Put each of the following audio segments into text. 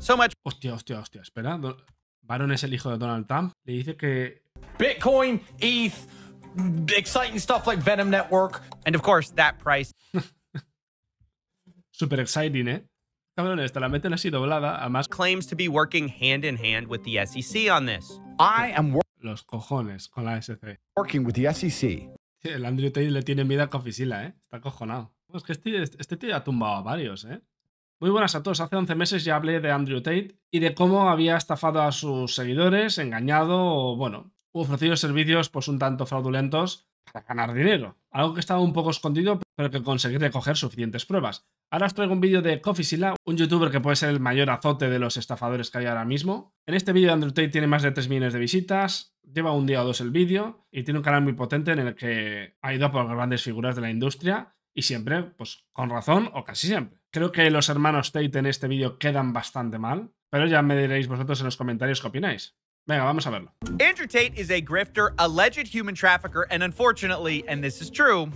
So much. Hostia, espera. Barron es el hijo de Donald Trump. Le dice que... Bitcoin, ETH, exciting stuff like Venom Network. And of course, that price. Super exciting, ¿eh? Cabrones, te la meten así doblada. Además, Claims to be working hand in hand with the SEC on this. I am los cojones con la SC. working with the SEC. Sí, el Andrew Tate le tiene miedo a Coffeezilla, ¿eh? Está acojonado. Es que este tío ha tumbado a varios, ¿eh? Muy buenas a todos. Hace 11 meses ya hablé de Andrew Tate y de cómo había estafado a sus seguidores, engañado o, bueno, ofrecido servicios pues un tanto fraudulentos para ganar dinero. Algo que estaba un poco escondido, pero que conseguí recoger suficientes pruebas. Ahora os traigo un vídeo de Coffeezilla, un youtuber que puede ser el mayor azote de los estafadores que hay ahora mismo. En este vídeo Andrew Tate tiene más de 3 millones de visitas, lleva un día o dos el vídeo y tiene un canal muy potente en el que ha ido por grandes figuras de la industria y siempre, pues con razón o casi siempre. Creo que los hermanos Tate en este vídeo quedan bastante mal, pero ya me diréis vosotros en los comentarios qué opináis. Venga, vamos a verlo. Andrew Tate is a grifter, alleged human trafficker, and unfortunately, and this is true,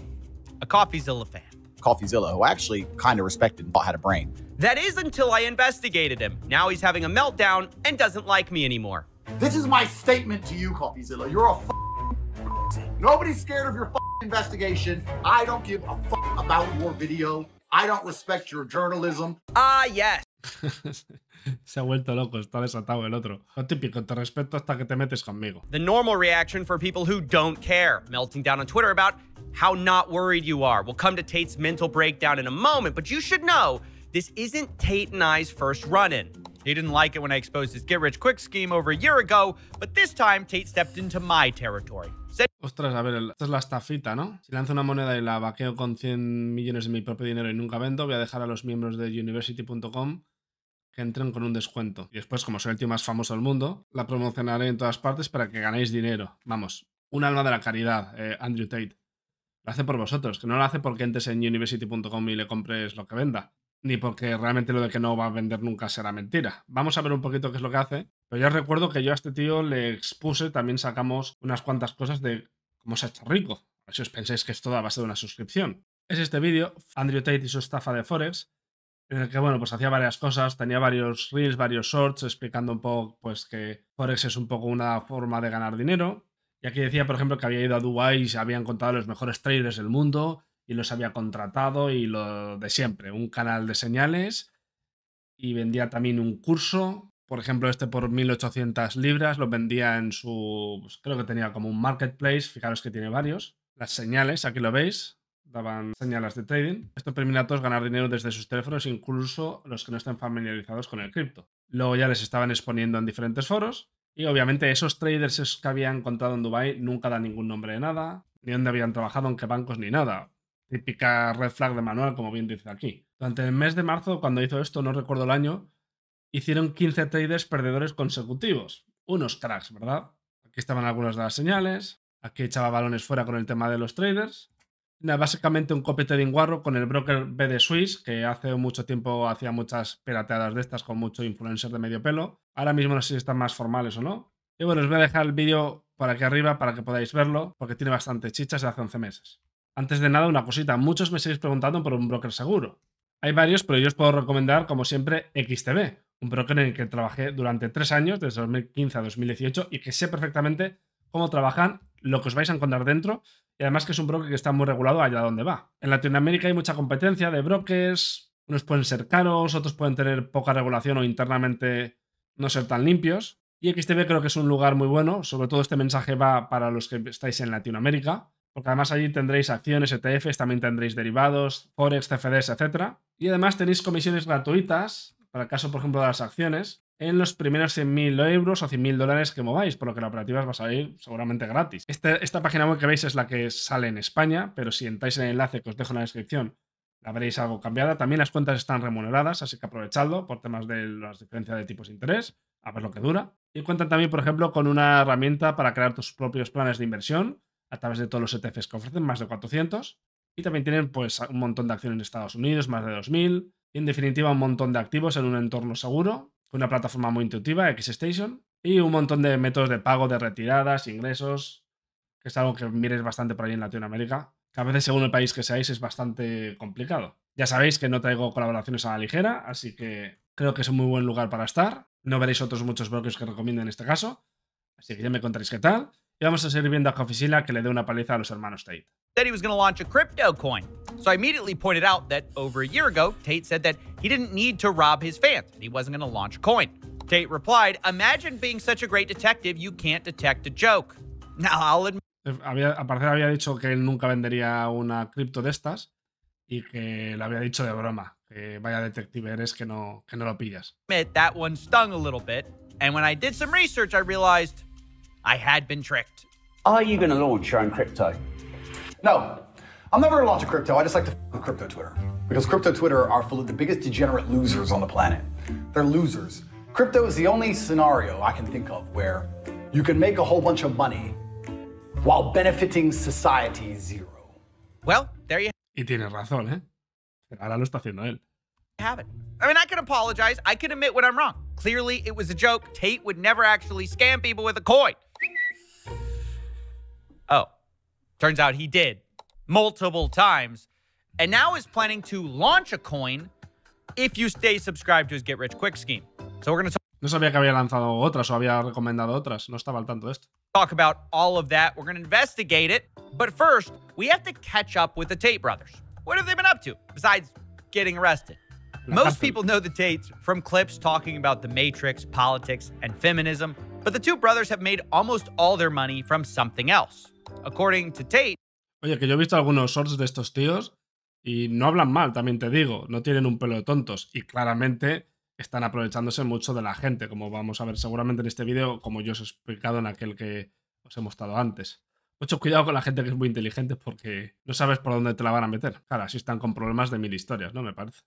a CoffeeZilla fan. CoffeeZilla, who I actually kind of respected and thought had a brain. That is until I investigated him. Now he's having a meltdown and doesn't like me anymore. This is my statement to you, CoffeeZilla. You're a nobody's scared of your investigation. I don't give a about your video. I don't respect your journalism. Ah, yes. Se ha vuelto loco, está desatado el otro. Lo típico, te respeto hasta que te metes conmigo. The normal reaction for people who don't care, melting down on Twitter about how not worried you are. We'll come to Tate's mental breakdown in a moment, but you should know this isn't Tate and I's first run-in. He didn't like it when I exposed his get-rich-quick scheme over a year ago, but this time Tate stepped into my territory. Ostras, a ver, esta es la estafita, ¿no? Si lanzo una moneda y la vaqueo con 100 millones de mi propio dinero y nunca vendo, voy a dejar a los miembros de university.com que entren con un descuento. Y después, como soy el tío más famoso del mundo, la promocionaré en todas partes para que ganéis dinero. Vamos, un alma de la caridad, Andrew Tate. Lo hace por vosotros, que no lo hace porque entres en university.com y le compres lo que venda. Ni porque realmente lo de que no va a vender nunca será mentira. Vamos a ver un poquito qué es lo que hace. Pero ya os recuerdo que yo a este tío le expuse, también sacamos unas cuantas cosas de cómo se ha hecho rico. A ver si os pensáis que esto da a base de una suscripción. Es este vídeo, Andrew Tate y su estafa de Forex, en el que, bueno, pues hacía varias cosas, tenía varios reels, varios shorts, explicando un poco, pues, que Forex es un poco una forma de ganar dinero. Y aquí decía, por ejemplo, que había ido a Dubái y se habían encontrado los mejores traders del mundo y los había contratado y lo de siempre, un canal de señales, y vendía también un curso, por ejemplo este por 1.800 libras, lo vendía en su, pues creo que tenía como un marketplace, fijaros que tiene varios, las señales, aquí lo veis, daban señales de trading. Esto permite a todos ganar dinero desde sus teléfonos, incluso los que no estén familiarizados con el cripto. Luego ya les estaban exponiendo en diferentes foros y obviamente esos traders que habían encontrado en Dubái nunca dan ningún nombre de nada, ni dónde habían trabajado, en qué bancos, ni nada. Típica red flag de manual, como bien dice aquí. Durante el mes de marzo, cuando hizo esto, no recuerdo el año, hicieron 15 traders perdedores consecutivos. Unos cracks, ¿verdad? Aquí estaban algunas de las señales. Aquí echaba balones fuera con el tema de los traders. Básicamente un copy trading guarro con el broker BD Swiss, que hace mucho tiempo hacía muchas pirateadas de estas con mucho influencer de medio pelo. Ahora mismo no sé si están más formales o no. Y bueno, os voy a dejar el vídeo por aquí arriba para que podáis verlo, porque tiene bastante chichas de hace 11 meses. Antes de nada, una cosita. Muchos me seguís preguntando por un broker seguro. Hay varios, pero yo os puedo recomendar, como siempre, XTB, un broker en el que trabajé durante 3 años, desde 2015 a 2018, y que sé perfectamente cómo trabajan, lo que os vais a encontrar dentro, y además que es un broker que está muy regulado allá donde va. En Latinoamérica hay mucha competencia de brokers, unos pueden ser caros, otros pueden tener poca regulación o internamente no ser tan limpios, y XTB creo que es un lugar muy bueno, sobre todo este mensaje va para los que estáis en Latinoamérica, porque además allí tendréis acciones, ETFs, también tendréis derivados, Forex, CFDs, etc. Y además tenéis comisiones gratuitas, para el caso, por ejemplo, de las acciones, en los primeros 100.000 euros o 100.000 dólares que mováis, por lo que la operativa os va a salir seguramente gratis. Esta página web que veis es la que sale en España, pero si entráis en el enlace que os dejo en la descripción, la veréis algo cambiada. También las cuentas están remuneradas, así que aprovechadlo por temas de las diferencias de tipos de interés, a ver lo que dura. Y cuentan también, por ejemplo, con una herramienta para crear tus propios planes de inversión, a través de todos los ETFs que ofrecen, más de 400. Y también tienen pues un montón de acciones en Estados Unidos, más de 2.000. Y en definitiva un montón de activos en un entorno seguro, con una plataforma muy intuitiva, XStation. Y un montón de métodos de pago, de retiradas, ingresos, que es algo que miréis bastante por ahí en Latinoamérica, que a veces según el país que seáis es bastante complicado. Ya sabéis que no traigo colaboraciones a la ligera, así que Creo que es un muy buen lugar para estar. No veréis otros muchos brokers que recomiendo en este caso. Así que ya me contaréis qué tal. Y vamos a seguir viendo a Oficina que le dé una paliza a los hermanos Tate. Said he was going to launch a crypto coin. So I immediately pointed out that over a year ago, Tate said that he didn't need to rob his fans. He wasn't going to launch a coin. Tate replied, "Imagine being such a great detective, you can't detect a joke." Now, I'll admit. Al parecer había dicho que él nunca vendería una cripto de estas y que lo había dicho de broma. Que vaya detective eres que no lo pillas. That one stung a little bit. And when I did some research, I realized I had been tricked. Are you going to launch your own crypto? No, I'm never gonna launch a crypto. I just like to with crypto Twitter. Because crypto Twitter are full of the biggest degenerate losers on the planet. They're losers. Crypto is the only scenario I can think of where you can make a whole bunch of money while benefiting society zero. Well, there you Y tienes razón, ¿eh? Ahora lo está haciendo él. have it. I mean, I can apologize. I can admit when I'm wrong. Clearly, it was a joke. Tate would never actually scam people with a coin. Oh, turns out he did multiple times, and now is planning to launch a coin if you stay subscribed to his Get Rich Quick scheme. So we're going to No sabía que había lanzado otras o había recomendado otras. No estaba al tanto de esto. talk about all of that. We're going to investigate it. But first, we have to catch up with the Tate brothers. What have they been up to besides getting arrested? Most people know the Tates from clips talking about the Matrix, politics, and feminism, but the two brothers have made almost all their money from something else. According to Tate, Oye, que yo he visto algunos shorts de estos tíos y no hablan mal, también te digo. No tienen un pelo de tontos y claramente están aprovechándose mucho de la gente, como vamos a ver seguramente en este vídeo, como yo os he explicado en aquel que os he mostrado antes. Mucho cuidado con la gente que es muy inteligente porque no sabes por dónde te la van a meter. Claro, así están con problemas de mil historias, ¿no? Me parece.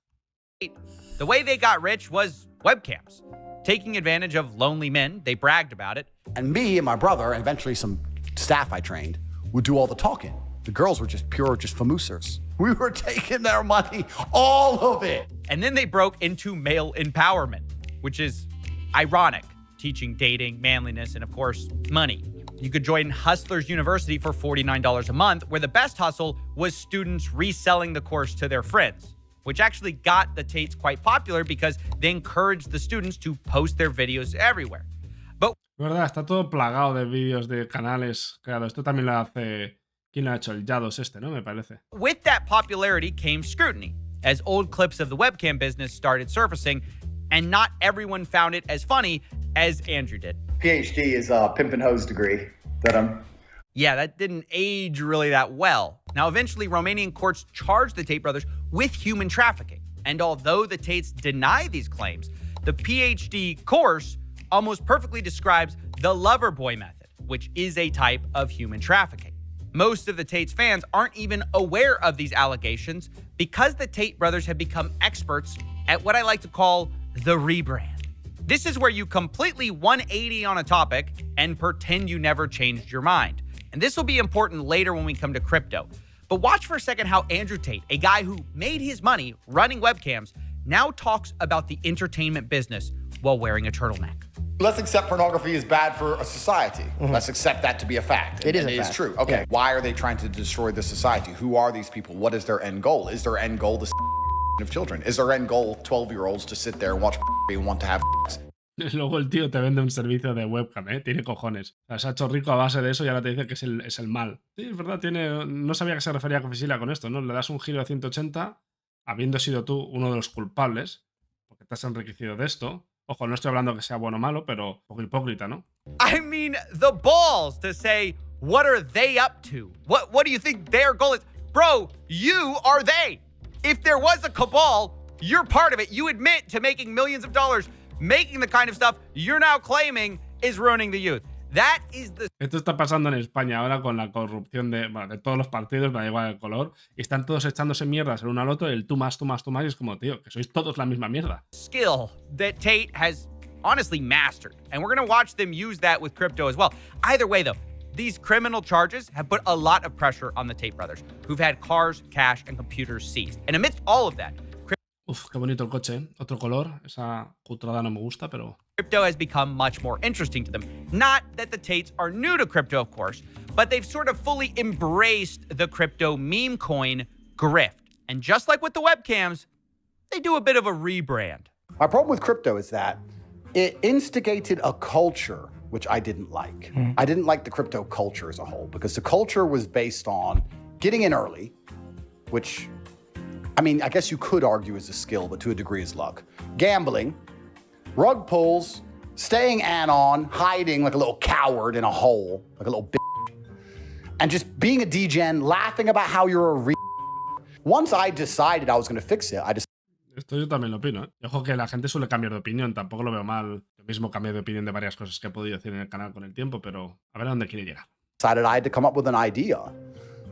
the way they got rich was webcams. Taking advantage of lonely men, they bragged about it. And me and my brother, and eventually some staff I trained, would do all the talking. The girls were just famoosers. We were taking their money, all of it. And then they broke into male empowerment, which is ironic, teaching dating, manliness, and of course, money. You could join Hustlers University for $49 a month, where the best hustle was students reselling the course to their friends, which actually got the Tates quite popular because they encouraged the students to post their videos everywhere. But ¿Verdad? Está todo plagado de vídeos de canales creados. Esto también lo hace... ¿Quién lo ha hecho? El Yados este, ¿no? Me parece. with that popularity came scrutiny, as old clips of the webcam business started surfacing, and not everyone found it as funny as Andrew did. PhD is a pimp and hose degree that I'm. Yeah, that didn't age really that well. Now, eventually, Romanian courts charged the Tate brothers with human trafficking. And although the Tates deny these claims, the PhD course almost perfectly describes the lover boy method, which is a type of human trafficking. Most of the Tate's fans aren't even aware of these allegations because the Tate brothers have become experts at what I like to call the rebrand. This is where you completely 180 on a topic and pretend you never changed your mind. And this will be important later when we come to crypto. But watch for a second how Andrew Tate, a guy who made his money running webcams, now talks about the entertainment business while wearing a turtleneck. Let's accept pornography is bad for a society. Let's accept that to be a fact. It is And a it is fact. true. Okay, Yeah. why are they trying to destroy the society? Who are these people? What is their end goal? Is their end goal the of children? Is their end goal 12-year-olds to sit there and watch and want to have Luego el tío te vende un servicio de webcam, ¿eh? Tiene cojones. O sea, se ha hecho rico a base de eso y ahora te dice que es el mal. Sí, es verdad, no sabía que se refería a Cofisila con esto, ¿no? Le das un giro de 180, habiendo sido tú uno de los culpables, porque te has enriquecido de esto. Ojo, no estoy hablando que sea bueno o malo, pero un poco hipócrita, ¿no? I mean, the balls to say, what are they up to? What do you think their goal is? Bro, you are they. If there was a cabal, you're part of it. You admit to making millions of dollars, making the kind of stuff you're now claiming is ruining the youth. That is the... Esto está pasando en España ahora con la corrupción de todos los partidos, me da igual el color, y están todos echándose mierdas el uno al otro, y el tú más, y es como, tío, que sois todos la misma mierda. skill that Tate has honestly mastered. And we're going to watch them use that with crypto as well. Either way, though, these criminal charges have put a lot of pressure on the Tate brothers, who've had cars, cash, and computers seized. And amidst all of that, Uf, qué bonito el coche, ¿eh? Otro color, esa cutrada no me gusta, pero... crypto has become much more interesting to them. Not that the Tates are new to crypto, of course, but they've sort of fully embraced the crypto meme coin grift. And just like with the webcams, they do a bit of a rebrand. My problem with crypto is that it instigated a culture which I didn't like. I didn't like the crypto culture as a whole because the culture was based on getting in early, which, I mean, I guess you could argue is a skill, but to a degree is luck. Gambling, rug pulls, staying anon, hiding like a little coward in a hole, like a little bitch, and just being a degen, laughing about how you're a Once I decided I was going to fix it, I decided. Esto yo también lo opino, ¿eh? Ojo que la gente suele cambiar de opinión, tampoco lo veo mal. Yo mismo cambié de opinión de varias cosas que he podido decir en el canal con el tiempo, pero a ver a dónde quiere llegar. I had to come up with an idea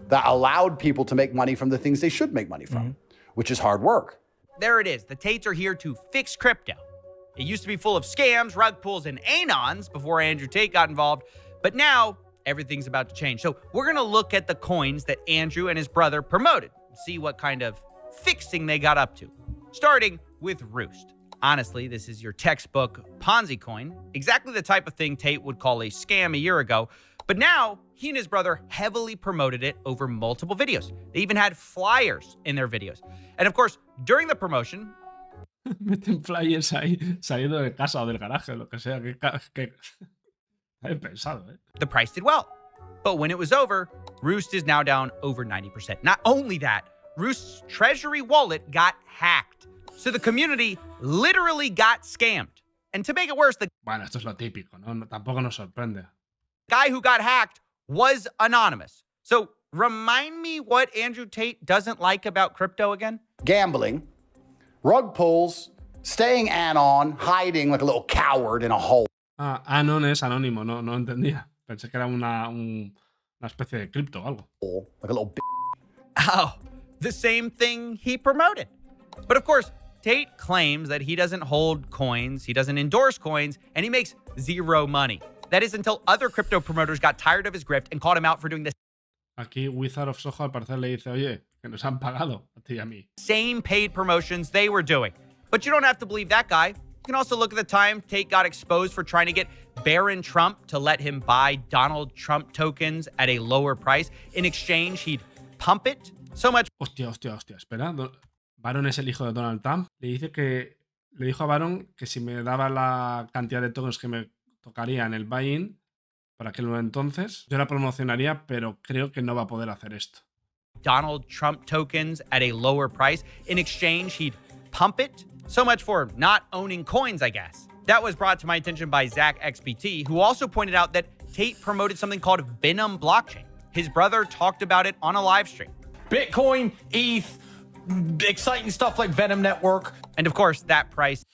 that allowed people to make money from the things they should make money from, which is hard work. There it is. The Tates are here to fix crypto. It used to be full of scams, rug pulls, and anons before Andrew Tate got involved, but now everything's about to change. So we're going to look at the coins that Andrew and his brother promoted, see what kind of fixing they got up to. Starting with Roost. Honestly, this is your textbook Ponzi coin, exactly the type of thing Tate would call a scam a year ago, but now he and his brother heavily promoted it over multiple videos. They even had flyers in their videos. And of course, during the promotion, meten flyers ahí saliendo de casa o del garaje o lo que sea. Que he pensado, ¿eh? The price did well. But when it was over, Roost is now down over 90%. Not only that, Roost's treasury wallet got hacked. So the community literally got scammed. And to make it worse, the Bueno, esto es lo típico, ¿no? Tampoco nos sorprende. guy who got hacked was anonymous. So remind me what Andrew Tate doesn't like about crypto again? Gambling, rug pulls, staying anon, hiding like a little coward in a hole. Ah, Anon es anónimo, no entendía. Pensé que era una especie de cripto o algo. Like a little Oh, the same thing he promoted. But of course, Tate claims that he doesn't hold coins, he doesn't endorse coins, and he makes zero money. That is until other crypto promoters got tired of his grift and called him out for doing the Aquí Wizard of Soho al parecer le dice, oye, que nos han pagado a ti y a mí. same paid promotions they were doing. But you don't have to believe that guy. You can also look at the time Tate got exposed for trying to get Barron Trump to let him buy Donald Trump tokens at a lower price. In exchange, he'd pump it so much. Hostia, espera. Barron es el hijo de Donald Trump. Le dijo a Barron que si me daba la cantidad de tokens que me tocaría en el buy-in, para aquel entonces, yo la promocionaría, pero creo que no va a poder hacer esto. Donald Trump tokens at a lower price. In exchange, he'd pump it. So much for not owning coins, I guess. That was brought to my attention by Zach XBT, who also pointed out that Tate promoted something called Venom blockchain. His brother talked about it on a live stream. Bitcoin, ETH, exciting stuff like Venom Network. And of course, that price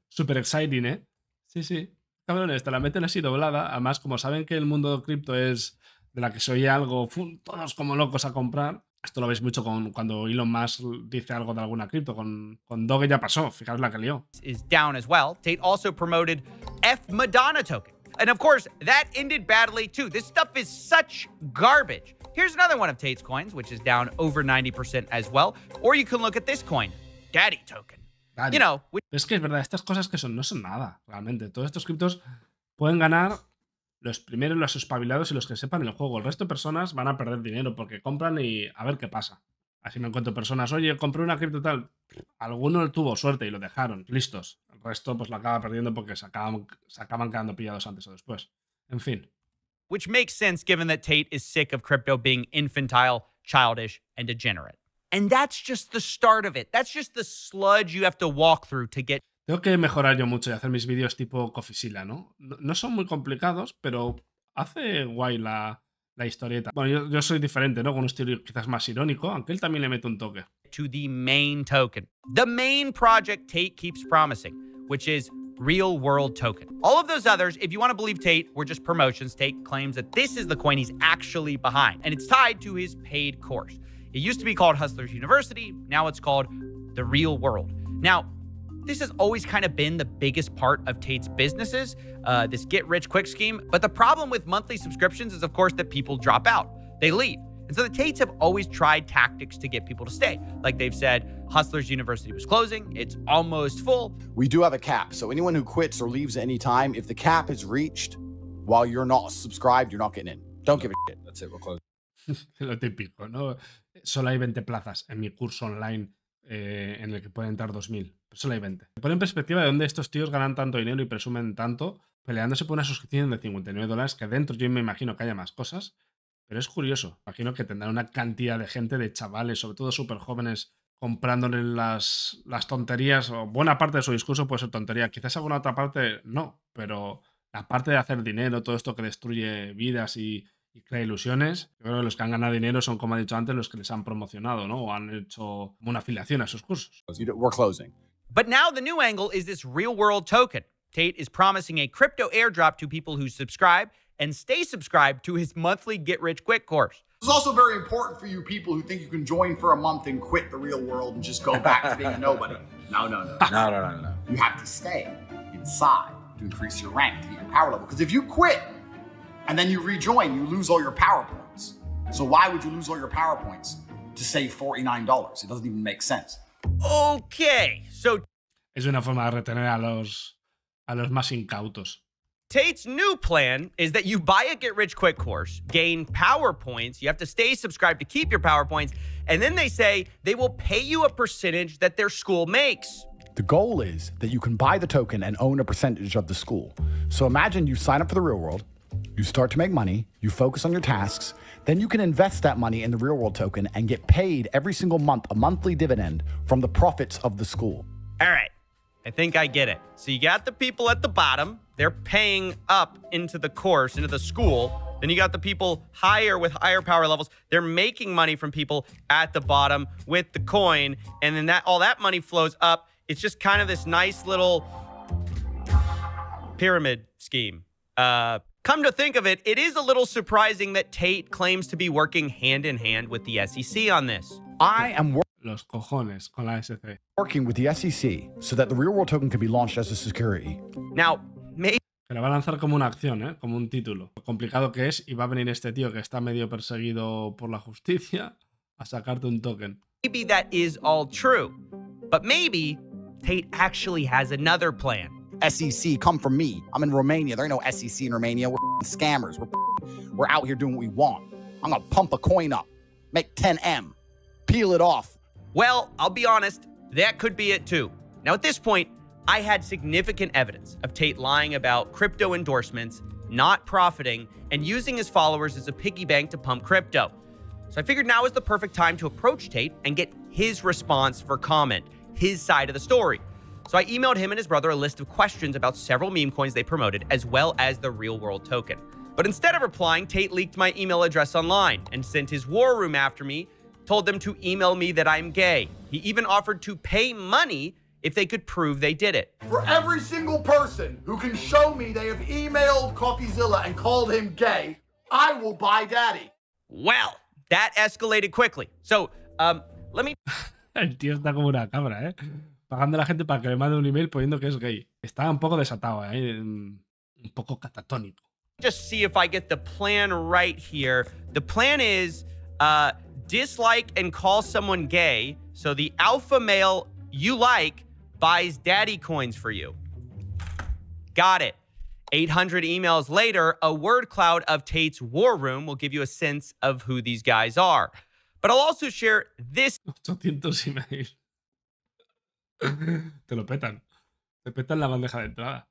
Super exciting, ¿eh? Sí. Cabrones, te la meten así doblada. Además, como saben que el mundo de cripto es de la que se oye algo, todos como locos a comprar. Esto lo veis mucho cuando Elon Musk dice algo de alguna cripto. Con Doge ya pasó, fijaros la que lió. is down as well. Tate also promoted F Madonna token. And of course, that ended badly too. This stuff is such garbage. Here's another one of Tate's coins, which is down over 90% as well. Or you can look at this coin, Daddy token. Daddy. You know, Es que es verdad, estas cosas que no son nada, realmente. Todos estos criptos pueden ganar los primeros, los espabilados y los que sepan el juego. El resto de personas van a perder dinero porque compran y a ver qué pasa. Así me encuentro personas, oye, compré una cripto tal. Alguno tuvo suerte y lo dejaron, listos. El resto pues lo acaba perdiendo porque se acaban quedando pillados antes o después. En fin. which makes sense given that Tate is sick of crypto being infantile, childish, and degenerate. And that's just the start of it. That's just the sludge you have to walk through to get. Tengo que mejorar yo mucho y hacer mis vídeos tipo Cofisila, ¿no? No son muy complicados, pero hace guay la historieta. Bueno, yo soy diferente, ¿no? Con un estilo quizás más irónico, aunque él también le mete un toque. To the main token. The main project Tate keeps promising, which is real world token. All of those others, if you want to believe Tate, were just promotions. Tate claims that this is the coin he's actually behind, and it's tied to his paid course. It used to be called Hustlers University. Now it's called The Real World. Now, this has always kind of been the biggest part of Tate's businesses, this get-rich-quick scheme. But the problem with monthly subscriptions is, of course, that people drop out. They leave. And so the Tates have always tried tactics to get people to stay. Like they've said, Hustlers University was closing. It's almost full. We do have a cap, so anyone who quits or leaves at any time, if the cap is reached while you're not subscribed, you're not getting in. Don't give a shit. That's it, we're closing. Lo típico, ¿no? Solo hay 20 plazas en mi curso online en el que pueden entrar 2.000. Pero solo hay 20. Se pone en perspectiva de dónde estos tíos ganan tanto dinero y presumen tanto, peleándose por una suscripción de $59, que dentro yo me imagino que haya más cosas. Pero es curioso. Imagino que tendrá una cantidad de gente, de chavales, sobre todo súper jóvenes, comprándole las tonterías, o buena parte de su discurso puede ser tontería. Quizás alguna otra parte no, pero la parte de hacer dinero, todo esto que destruye vidas y crea ilusiones, yo creo que los que han ganado dinero son, como he dicho antes, los que les han promocionado, ¿no? O han hecho como una afiliación a sus cursos. We're closing. But now the new angle is this real-world token. Tate is promising a crypto airdrop to people who subscribe and stay subscribed to his monthly get-rich-quick course. This is also very important for you people who think you can join for a month and quit the real world and just go back to being a nobody. No. No. You have to stay inside to increase your rank, to get your power level. Because if you quit and then you rejoin, you lose all your power points. So why would you lose all your power points to save $49? It doesn't even make sense. Okay, so Es una forma de retener a los más incautos. Tate's new plan is that you buy a get-rich-quick course, gain power points, you have to stay subscribed to keep your power points, and then they say they will pay you a percentage that their school makes. The goal is that you can buy the token and own a percentage of the school. So imagine you sign up for the real world, you start to make money, you focus on your tasks, then you can invest that money in the real world token and get paid every single month a monthly dividend from the profits of the school. All right, I think I get it. So you got the people at the bottom, they're paying up into the course, into the school. Then you got the people higher with higher power levels. They're making money from people at the bottom with the coin. And then all that money flows up. It's just kind of this nice little pyramid scheme. Come to think of it, it is a little surprising that Tate claims to be working hand in hand with the SEC on this. I am Los cojones con la SC. working with the SEC so that the real world token can be launched as a security. Now, maybe Que la va a lanzar como una acción, ¿eh? Como un título. Lo complicado que es, y va a venir este tío que está medio perseguido por la justicia a sacarte un token. that is all true. But maybe Tate actually has another plan. SEC, come from me. I'm in Romania. There ain't no SEC in Romania. We're scammers. We're out here doing what we want. I'm gonna pump a coin up, make 10M, peel it off. Well, I'll be honest, that could be it too. Now, at this point, I had significant evidence of Tate lying about crypto endorsements, not profiting, and using his followers as a piggy bank to pump crypto. So I figured now is the perfect time to approach Tate and get his response for comment, his side of the story. So I emailed him and his brother a list of questions about several meme coins they promoted, as well as the real world token. But instead of replying, Tate leaked my email address online and sent his war room after me, told them to email me that I'm gay. He even offered to pay money if they could prove they did it. For every single person who can show me they have emailed CoffeeZilla and called him gay, I will buy daddy. Well, that escalated quickly. So, let me... El tío está como una cabra, ¿eh? Pagando a la gente para que le mande un email poniendo que es gay. Está un poco desatado, ¿eh? Un poco catatónico. just see if I get the plan right here. The plan is dislike and call someone gay, so the alpha male you like buys daddy coins for you. Got it. 800 emails later, a word cloud of Tate's war room will give you a sense of who these guys are. But I'll also share this 800 emails. Te lo petan. Te petan la bandeja de entrada.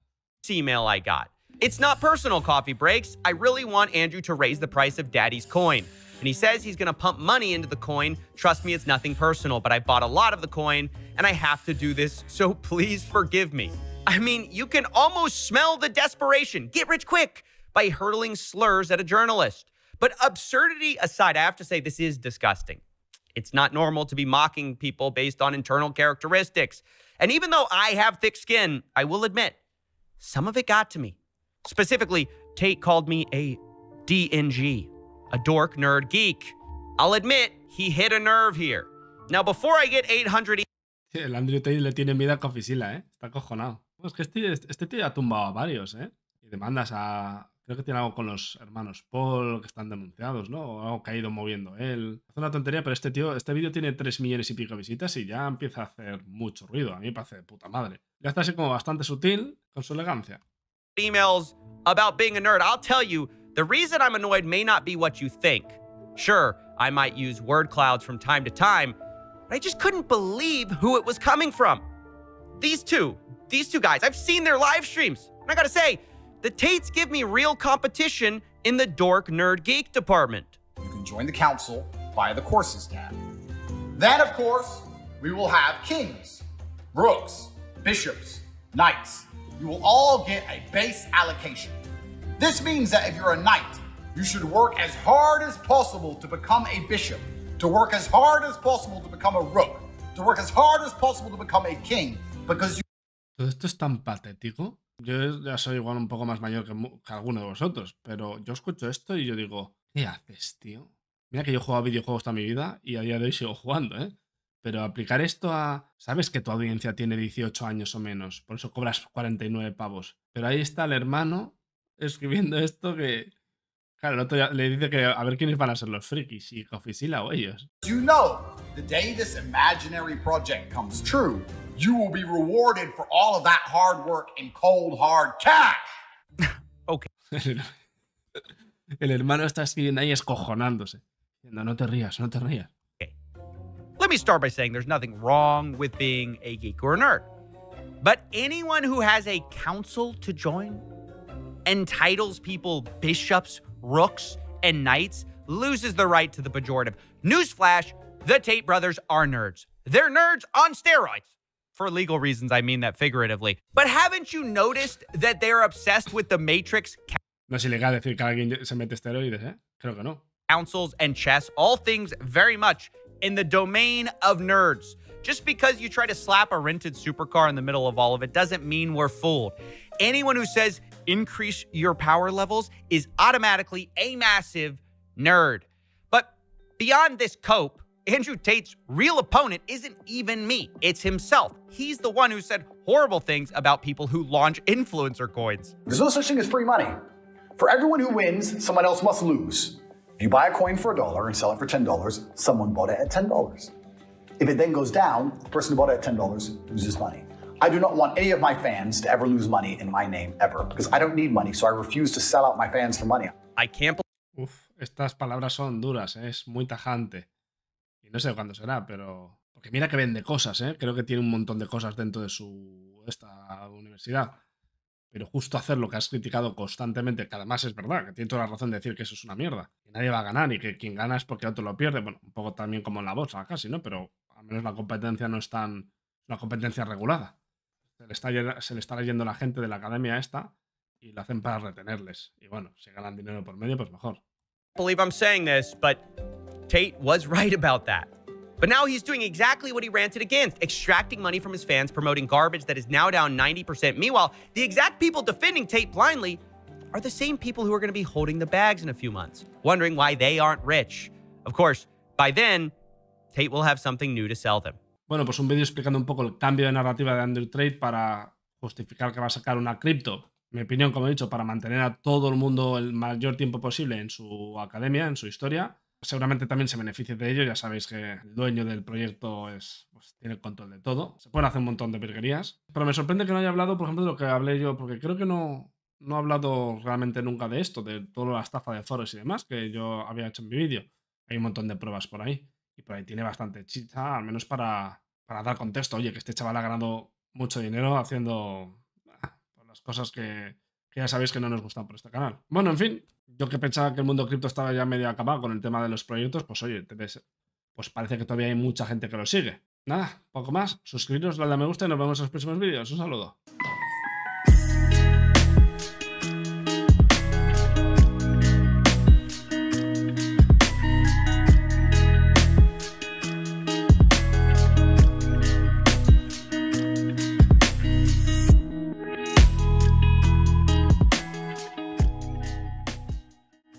email I got. It's not personal, Coffee Breaks. I really want Andrew to raise the price of Daddy's coin. And he says he's going to pump money into the coin. Trust me, it's nothing personal, but I bought a lot of the coin and I have to do this, so please forgive me. I mean, you can almost smell the desperation. Get rich quick by hurling slurs at a journalist. But absurdity aside, I have to say this is disgusting. It's not normal to be mocking people based on internal characteristics. And even though I have thick skin, I will admit, some of it got to me. Specifically, Tate called me a DNG, a dork, nerd, geek. I'll admit, he hit a nerve here. Now, before I get 800... El Andrew Tate le tiene miedo a Coffeezilla, ¿eh? Está acojonado. Es que este tío ha tumbado a varios, ¿eh? Y demandas a... Creo que tiene algo con los hermanos Paul, que están denunciados, ¿no? O algo que ha ido moviendo él. Hace una tontería, pero este tío, este vídeo tiene 3 millones y pico de visitas y ya empieza a hacer mucho ruido. A mí me parece de puta madre. Ya está así como bastante sutil con su elegancia. Emails about being a nerd. I'll tell you, the reason I'm annoyed may not be what you think. Sure, I might use word clouds from time to time, but I just couldn't believe who it was coming from. These two guys, I've seen their live streams. And I gotta say, the Tates give me real competition in the dork nerd geek department. You can join the council via the courses tab. Then, of course, we will have kings, rooks, bishops, knights. You will all get a base allocation. This means that if you're a knight, you should work as hard as possible to become a bishop, to work as hard as possible to become a rook, to work as hard as possible to become a king, because you... Todo esto es tan patético. Yo ya soy igual un poco más mayor que alguno de vosotros, pero yo escucho esto y yo digo, ¿qué haces, tío? Mira que yo he jugado videojuegos toda mi vida y a día de hoy sigo jugando, ¿eh? Pero aplicar esto a... Sabes que tu audiencia tiene 18 años o menos, por eso cobras 49 pavos. Pero ahí está el hermano escribiendo esto que... Claro, el otro ya le dice que a ver quiénes van a ser los frikis, si Cofisila o ellos. You know, the day this imaginary project comes true, you will be rewarded for all of that hard work in cold, hard cash. Okay. El hermano está escribiendo ahí escojonándose. Diciendo, no te rías, no te rías. Let me start by saying there's nothing wrong with being a geek or a nerd. But anyone who has a council to join, entitles people bishops, rooks, and knights, loses the right to the pejorative. Newsflash, the Tate brothers are nerds. They're nerds on steroids. For legal reasons, I mean that figuratively. But haven't you noticed that they're obsessed with the Matrix? No es ilegal decir que alguien se mete esteroides, ¿eh? Creo que no. Councils and chess, all things very much in the domain of nerds. Just because you try to slap a rented supercar in the middle of all of it doesn't mean we're fooled. Anyone who says increase your power levels is automatically a massive nerd. But beyond this cope, Andrew Tate's real opponent isn't even me. It's himself. He's the one who said horrible things about people who launch influencer coins. There's no such thing as free money. For everyone who wins, someone else must lose. If you buy a coin for $1 and sell it for $10, someone bought it at $10. If it then goes down, the person who bought it at $10 loses money. I do not want any of my fans to ever lose money in my name ever, because I don't need money, so I refuse to sell out my fans for money. I can't Uf, estas palabras son duras, ¿eh? Es muy tajante. Y no sé cuándo será, pero... Porque mira que vende cosas, ¿eh? Creo que tiene un montón de cosas dentro de esta universidad. Pero justo hacer lo que has criticado constantemente, que además es verdad, que tiene toda la razón de decir que eso es una mierda, que nadie va a ganar y que quien gana es porque otro lo pierde. Bueno, un poco también como en la bolsa casi, ¿no? Pero al menos la competencia no es tan... una competencia regulada. Se le está leyendo la gente de la academia esta y lo hacen para retenerles. Y bueno, si ganan dinero por medio, pues mejor. believe I'm saying this, but Tate was right about that. But now he's doing exactly what he ranted against, extracting money from his fans, promoting garbage that is now down 90%. Meanwhile, the exact people defending Tate blindly are the same people who are going to be holding the bags in a few months, wondering why they aren't rich. Of course, by then, Tate will have something new to sell them. Bueno, pues un vídeo explicando un poco el cambio de narrativa de Andrew Tate para justificar que va a sacar una cripto. Mi opinión, como he dicho, para mantener a todo el mundo el mayor tiempo posible en su academia, en su historia. Seguramente también se beneficie de ello. Ya sabéis que el dueño del proyecto pues tiene el control de todo. Se pueden hacer un montón de virguerías. Pero me sorprende que no haya hablado, por ejemplo, de lo que hablé yo, porque creo que no he hablado realmente nunca de esto, de toda la estafa de foros y demás que yo había hecho en mi vídeo. Hay un montón de pruebas por ahí. Y por ahí tiene bastante chicha, al menos para dar contexto. Oye, que este chaval ha ganado mucho dinero haciendo las cosas que ya sabéis que no nos gustan por este canal. Bueno, en fin, yo que pensaba que el mundo cripto estaba ya medio acabado con el tema de los proyectos, pues oye, pues parece que todavía hay mucha gente que lo sigue. Nada, poco más. Suscribiros, dadle a me gusta y nos vemos en los próximos vídeos. Un saludo.